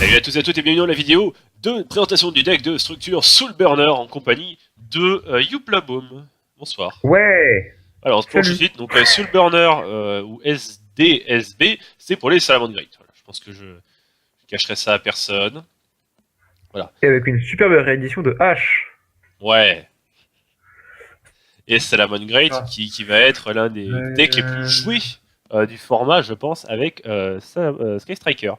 Salut à tous et à toutes et bienvenue dans la vidéo de présentation du deck de structure Soulburner en compagnie de Youplaboom. Bonsoir. Ouais, Alors on se plonge tout de salut. suite, donc Soulburner ou SDSB, c'est pour les Salamandres. Voilà, je pense que je cacherai ça à personne. Voilà. Et avec une superbe réédition de H. Ouais. Et Salamandre Ah. qui va être l'un des decks les plus Euh... joués du format, je pense, avec Sky Striker.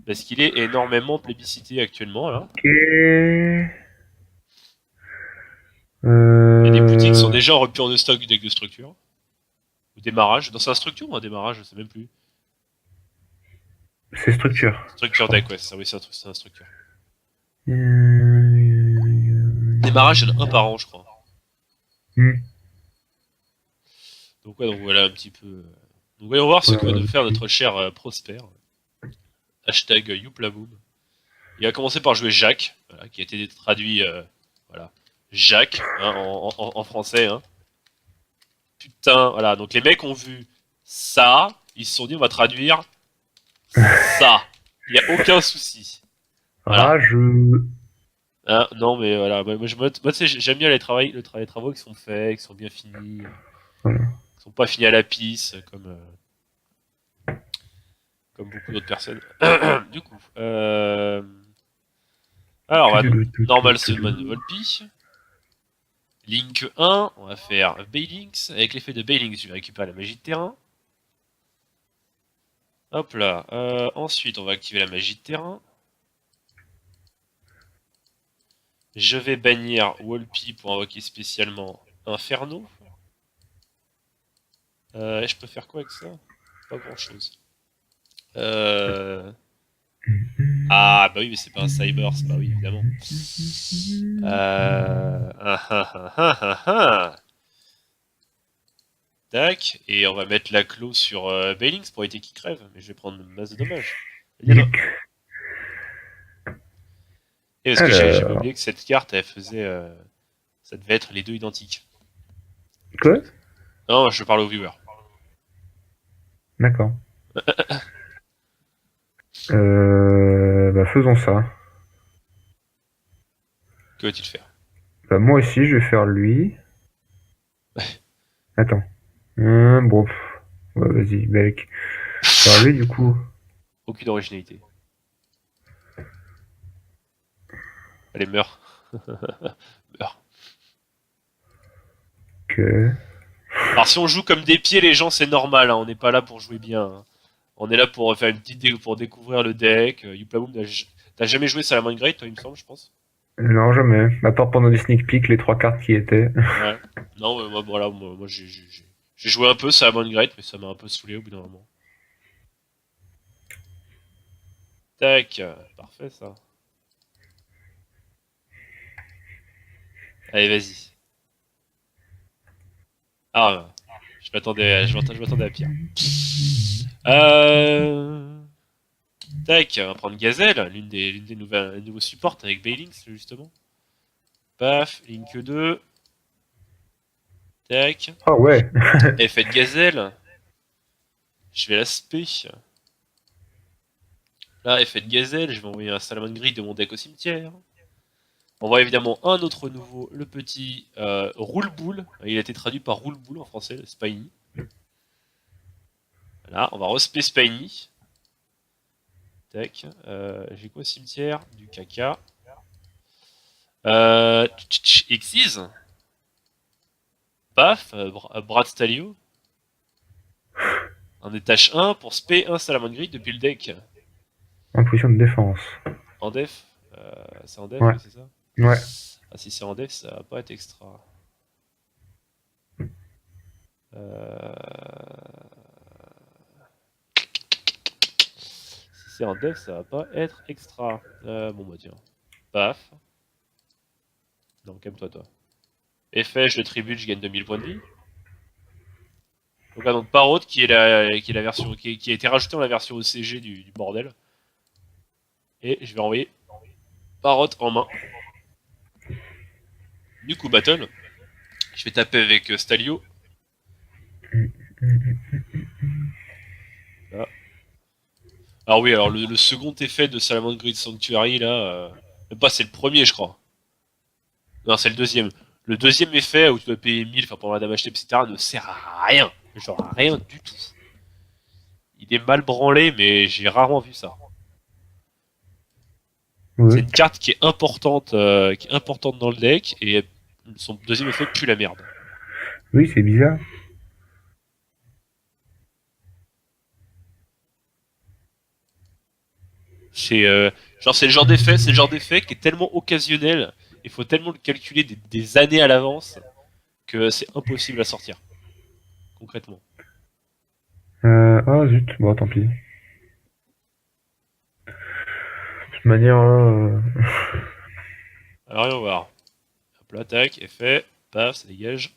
Parce qu'il est énormément plébiscité actuellement là. Ok. Il y a des boutiques qui sont Euh... déjà en rupture de stock du deck de structure. Au démarrage. Dans sa structure ou un démarrage, je sais même plus. C'est structure, je Structure crois. deck, ouais, c'est ça, oui, c'est un structure. Hmm. Démarrage, il y en a un par an, je crois. Donc, ouais, donc voilà un petit peu. Donc, voyons voir ce que va nous faire Ok. notre cher Prosper. Hashtag Youplaboom. Il va commencer par jouer Jacques, voilà, qui a été traduit, voilà, Jacques, hein, en français. Hein. Putain, voilà, donc les mecs ont vu ça, ils se sont dit on va traduire ça. Il n'y a aucun souci. Voilà. Rageux. Hein, non, mais voilà, moi tu sais, j'aime bien les travaux qui sont faits, qui sont bien finis, Voilà. qui sont pas finis à la pisse, comme beaucoup d'autres personnes. Du coup, alors, on va normal summon Volpi. Link 1, on va faire Baylings. Avec l'effet de Baylings, je vais récupérer la magie de terrain. Hop là. Ensuite, on va activer la magie de terrain. Je vais bannir Wolpy pour invoquer spécialement Inferno. Et je peux faire quoi avec ça? Pas grand chose. Ah, bah oui, mais c'est pas un Cybers, bah oui, évidemment. Tac, et on va mettre la clause sur Bailings pour éviter qu'il crève, mais je vais prendre une masse de dommages. Il y en a... Luc. Et parce que j'avais Alors. oublié que cette carte, elle faisait... ça devait être les deux identiques. Quoi? Non, je parle au viewer. D'accord. Bah faisons ça. Que va-t-il faire? Bah moi aussi, je vais faire lui. Attends. Bon. Ouais, vas-y, mec. Faire lui, du coup. Aucune originalité. Allez, meurs. Meurs. Ok. Alors si on joue comme des pieds, les gens, c'est normal, hein, on n'est pas là pour jouer bien. Hein. On est là pour faire une petite pour découvrir le deck. Youplaboom, t'as jamais joué Salamandre Great, toi, il me semble, je pense. Non, jamais. À part pendant des sneak peeks, les trois cartes qui étaient. Ouais. Non, moi, voilà, moi j'ai joué un peu Salamandre Great, mais ça m'a un peu saoulé au bout d'un moment. Tac, parfait ça. Allez, vas-y. Ah, je m'attendais à pire. Euh... Tac, on va prendre Gazelle, l'une des nouvelles, nouveaux supports avec Baylings, justement. Paf, Link 2. Tac. Ah ouais. Effet de Gazelle. Je vais l'aspect. Là, effet de Gazelle, je vais envoyer un Salamandre Gris de mon deck au cimetière. On voit évidemment un autre nouveau, le petit Roule-Boule. Il a été traduit par Roule-Boule en français, Spiny. Voilà, on va respect Spiny. Tac. J'ai quoi au cimetière? Du caca. Xyz. Paf, Brad Stalio. Un détache 1 pour spé 1 Salamandre Gris depuis le deck. En position de défense. En def. C'est en def, Ouais. oui, c'est ça. Ouais. Ah, si c'est en def, ça va pas être extra. Si c'est en def, ça va pas être extra. Bon bah tiens. Paf. Non, calme-toi, toi. Effet, je tribute, je gagne 2000 points de vie. Donc, ah, donc Parrot qui est la version qui a été rajouté dans la version OCG du bordel. Et je vais renvoyer Parrot en main. Du coup, battle. Je vais taper avec Stalio. Là. Alors oui, alors le second effet de Salamandre Grid Sanctuary, là... même pas, c'est le premier, je crois. Non, c'est le deuxième. Le deuxième effet, où tu dois payer 1000 pour la damage tape, etc., ne sert à rien. Genre à rien du tout. Il est mal branlé, mais j'ai rarement vu ça. C'est Ouais. une carte qui est importante dans le deck, et son deuxième effet pue la merde. Oui, c'est bizarre. C'est c'est le genre d'effet qui est tellement occasionnel, il faut tellement le calculer des années à l'avance que c'est impossible à sortir, concrètement. Ah zut, bon tant pis. De toute manière, là, Alors, voyons voir. Hop là, tac, effet, paf, ça dégage.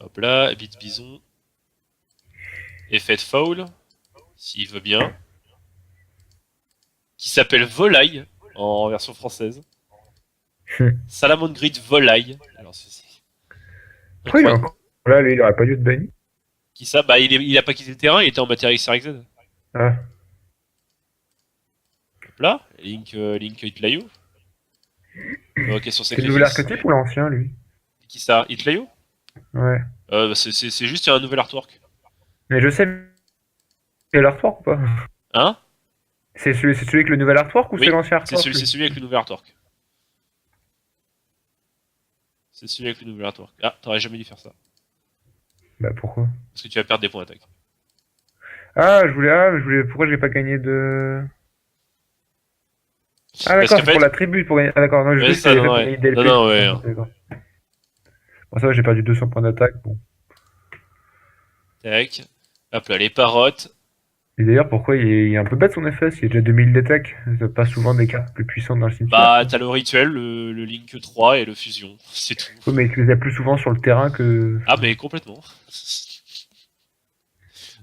Hop là, bit bison. Effet de foul, s'il veut bien. Qui s'appelle Volaille, en version française. Salamandre Grid Volaille. Alors, c'est pourquoi il est incroyable. encore là, lui, il aurait pas dû être banni? Qui ça? Bah, il a pas quitté le terrain, il était en matière XRXZ. Ah, Hop là, Link Hitlayo. Invocation c'est le nouvel sacrifice. archétype ou l'ancien, lui? Qui ça? Hitlayo? Ouais. C'est juste un nouvel artwork. Mais je sais, c'est l'artwork ou pas? Hein? C'est celui avec le nouvel artwork ou c'est Oui, l'ancien artwork, c'est lui? celui avec le nouvel artwork. C'est celui avec le nouvel artwork. Ah, t'aurais jamais dû faire ça. Bah pourquoi? Parce que tu vas perdre des points d'attaque. Ah, pourquoi j'ai pas gagné de... Ah Parce d'accord, qu'en c'est pour fait, la tribu, pour gagner... Ah d'accord, non, je ouais, crois c'est que ça, c'était non, fait non, pour ouais. gagner DLP. Non, non, ouais. Ah, d'accord. Bon, ça va, j'ai perdu 200 points d'attaque, bon. Tac. Hop là, les parottes. Et d'ailleurs, pourquoi il est un peu bête son FS? Il y a déjà 2000 d'attaque. Ça pas souvent des cartes plus puissantes dans le cimetière, Bah, quoi. t'as le rituel, le Link 3 et le fusion. C'est tout. Oui, mais tu les as plus souvent sur le terrain que... Ah, mais complètement.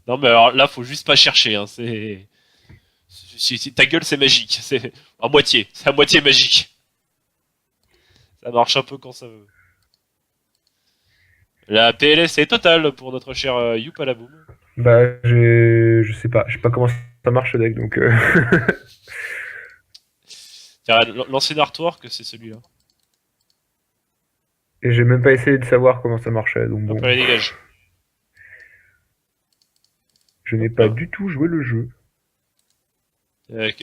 Non, mais alors là, faut juste pas chercher, hein. Ta gueule, c'est magique. C'est à moitié. C'est à moitié magique. Ça marche un peu quand ça veut. La PLS est totale pour notre cher Youpalaboum. Bah, je sais pas. Je sais pas comment ça marche ce deck, donc... Tiens, l'ancien artwork, c'est celui-là. Et j'ai même pas essayé de savoir comment ça marchait, donc bon. Hop là, les dégage. Je n'ai Hop pas là. du tout joué le jeu.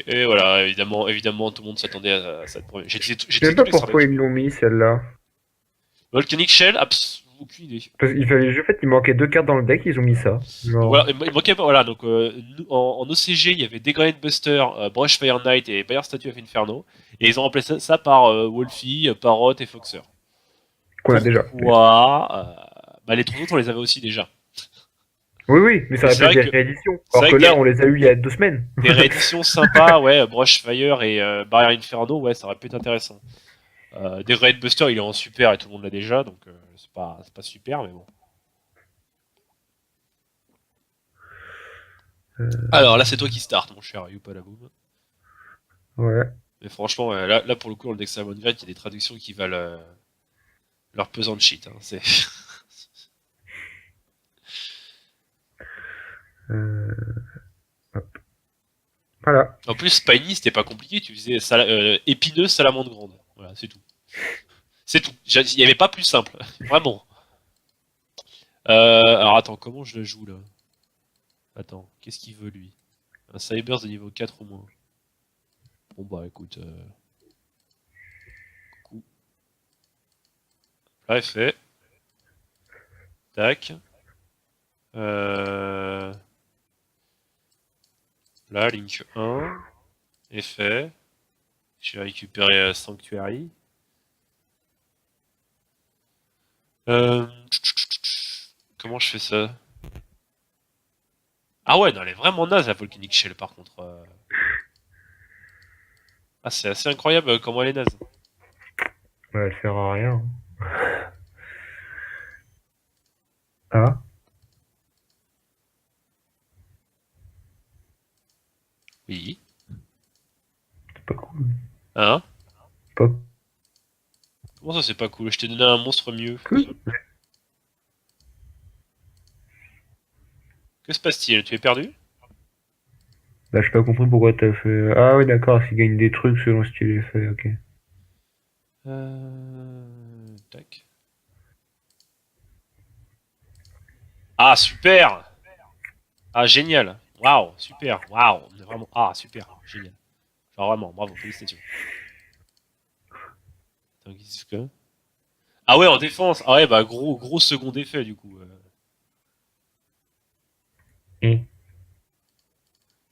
Et voilà, évidemment, tout le monde s'attendait à cette première. J'ai Je sais utilisé même tous pas les pourquoi stratèges. ils l'ont mis, celle-là. Volcanic Shell, aucune idée. Parce qu'il fallait, en fait, il manquait 2 cartes dans le deck, ils ont mis ça. Donc Genre... voilà, il manquait pas, voilà, donc en OCG, il y avait Degraded Buster, Brushfire Knight et Bayer Statue of Inferno, et ils ont remplacé ça par Wolfie, Parrot et Foxer. Qu'on a déjà. Pourquoi bah, les trois autres, on les avait aussi déjà. Oui, oui, mais ça Et aurait c'est pu être vrai des que, rééditions. c'est Alors vrai que que là, on les a eu il y a 2 semaines. des rééditions sympas, ouais, Brushfire et Barrier Inferno, ouais, ça aurait pu être intéressant. Degraded Buster, il est en super et tout le monde l'a déjà, donc c'est pas super, mais bon. Alors là, c'est toi qui start, mon cher Youpalaboum. Ouais. Mais franchement, là, pour le coup, dans le deck Salmon Grid, il y a des traductions qui valent leur pesant de shit. Hein. C'est... Euh, hop. Voilà. En plus, Spiny, c'était pas compliqué. Tu faisais épineux salamandre grande. Voilà, c'est tout. C'est tout. Il y avait pas plus simple. Vraiment. Alors attends, comment je le joue là? Attends, qu'est-ce qu'il veut lui? Un Cybers de niveau 4 au moins. Bon bah écoute. Coucou. Là, fait. Tac. Là, Link 1. Est fait. Je vais récupérer Sanctuary. Euh... Comment je fais ça? Ah ouais, non, elle est vraiment naze la Volcanic Shell par contre. Ah, c'est assez incroyable comment elle est naze. Ouais, elle sert à rien. Ah, Oui. c'est pas cool. Hein? Pas Comment ça c'est pas cool? Je t'ai donné un monstre mieux. cool. Que se passe-t-il? Tu es perdu? Bah, j'ai pas compris pourquoi t'as fait. Ah oui, d'accord, s'il gagne des trucs selon si tu les fais, ok. Tac. Ah, super! Ah, génial! Waouh, super! Waouh! On est vraiment... Ah, super! Génial. Genre vraiment, bravo, félicitations. Attends, qu'est-ce que... Ah ouais, en défense! Ah ouais, bah gros second effet, du coup. Et...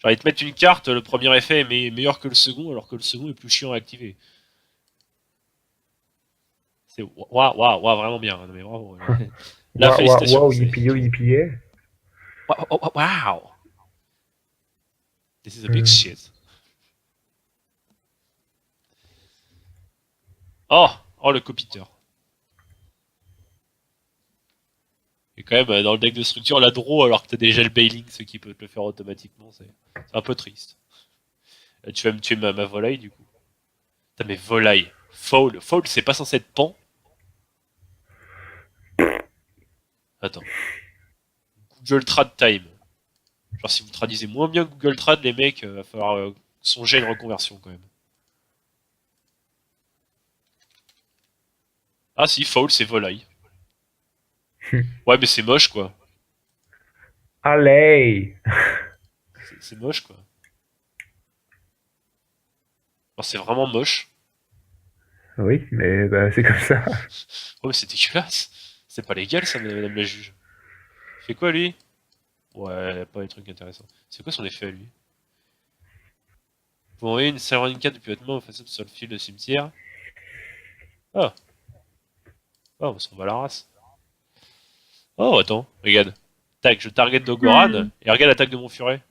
Genre, ils te mettent une carte, le premier effet est meilleur que le second, alors que le second est plus chiant à activer. C'est waouh, vraiment bien. Non, mais bravo. Là, Waouh, waouh, félicitations. waouh, C'est... yippee yippee. Wow! This is a big shit. Oh, le copiteur. Et quand même, dans le deck de structure, la draw, alors que t'as déjà le bailing, ce qui peut te le faire automatiquement, c'est un peu triste. Là, tu vas me tuer ma volaille, du coup. Putain, mais volaille. Foul. Foul, c'est pas censé être pan. Attends. Google Trad Time. Genre, si vous traduisez moins bien Google Trad, les mecs, va falloir songer à une reconversion, quand même. Ah si, foul, c'est volaille. Ouais, mais c'est moche, quoi. Allez! C'est moche, quoi. Alors, c'est vraiment moche. Oui, mais bah, c'est comme ça. Oh, mais c'est dégueulasse. C'est pas légal, ça, madame la juge. Il fait quoi, lui? Ouais, pas des trucs intéressants. C'est quoi son effet, à lui? Vous envoyez une servante carte depuis votre main façade sur le fil de cimetière. Ah, on s'en bat la race. Oh, attends, regarde. Tac, je target Dogoran, et regarde l'attaque de mon furet.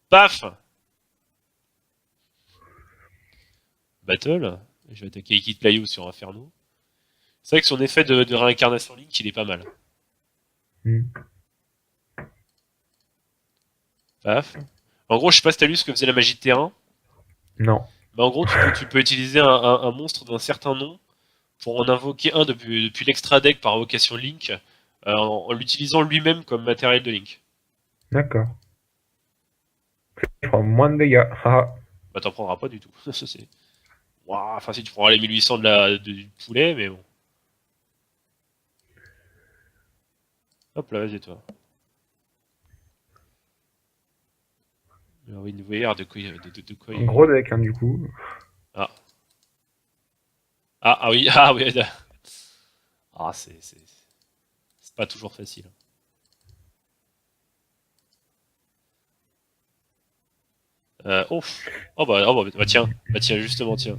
Paf! Battle. Je vais attaquer Ikit Playo sur Inferno. C'est vrai que son effet de réincarnation Link, il est pas mal. Hmm. Paf. En gros, je sais pas si t'as lu ce que faisait la magie de terrain. Non. Mais en gros, tu peux utiliser un monstre d'un certain nom pour en invoquer un depuis l'extra deck par invocation Link, en l'utilisant lui-même comme matériel de Link. D'accord. Je prends moins de dégâts. Haha. Bah t'en prendras pas du tout. Ça, c'est... Ouah, enfin si tu prendras les 1800 du poulet, mais bon. Hop là, vas-y toi. Alors oui, une VR de quoi Un gros deck, hein, du coup. Ah. Ah oui, ah oui. Ah c'est pas toujours facile. Oh. Bah tiens, justement, tiens.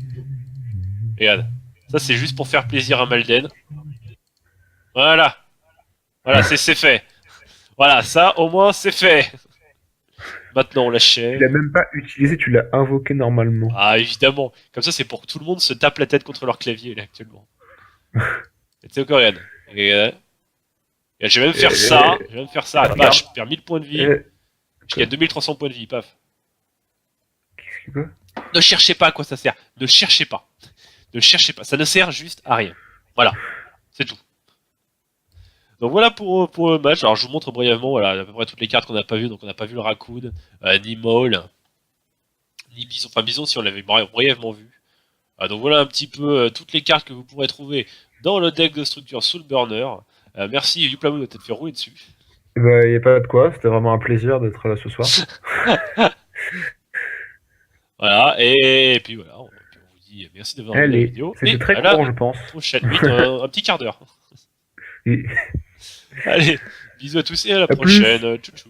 Regarde. Ça, c'est juste pour faire plaisir à Malden. Voilà. Voilà, c'est fait. Voilà, ça, au moins, c'est fait. Maintenant, on Tu l'as l'achève. même pas utilisé, tu l'as invoqué normalement. Ah, évidemment. Comme ça, c'est pour que tout le monde se tape la tête contre leur clavier, là, actuellement. Et tu sais encore, regarde. Et je vais même faire ça. Je vais même faire ça. Bah, Regarde. je perds 1000 points de vie. Je gagne 2300 points de vie, paf. Qu'est-ce que quoi? Ne cherchez pas à quoi ça sert. Ne cherchez pas. Ne cherchez pas. Ça ne sert juste à rien. Voilà. C'est tout. Donc voilà pour le match. Alors je vous montre brièvement, voilà, à peu près toutes les cartes qu'on n'a pas vues. Donc on n'a pas vu le Raccoon, ni Maul, ni Bison. Enfin Bison si on l'avait brièvement vu. Donc voilà un petit peu toutes les cartes que vous pourrez trouver dans le deck de structure Soul Burner. Merci Youplamou de t'être fait rouler dessus. Bah, y a pas de quoi, c'était vraiment un plaisir d'être là ce soir. Voilà, et puis voilà, on vous dit merci d'avoir regardé la Allez, vidéo. c'était Et très à la court, je pense. prochaine, oui, un petit quart d'heure. Et Allez, bisous à tous et à la à plus. prochaine. Tchou tchou.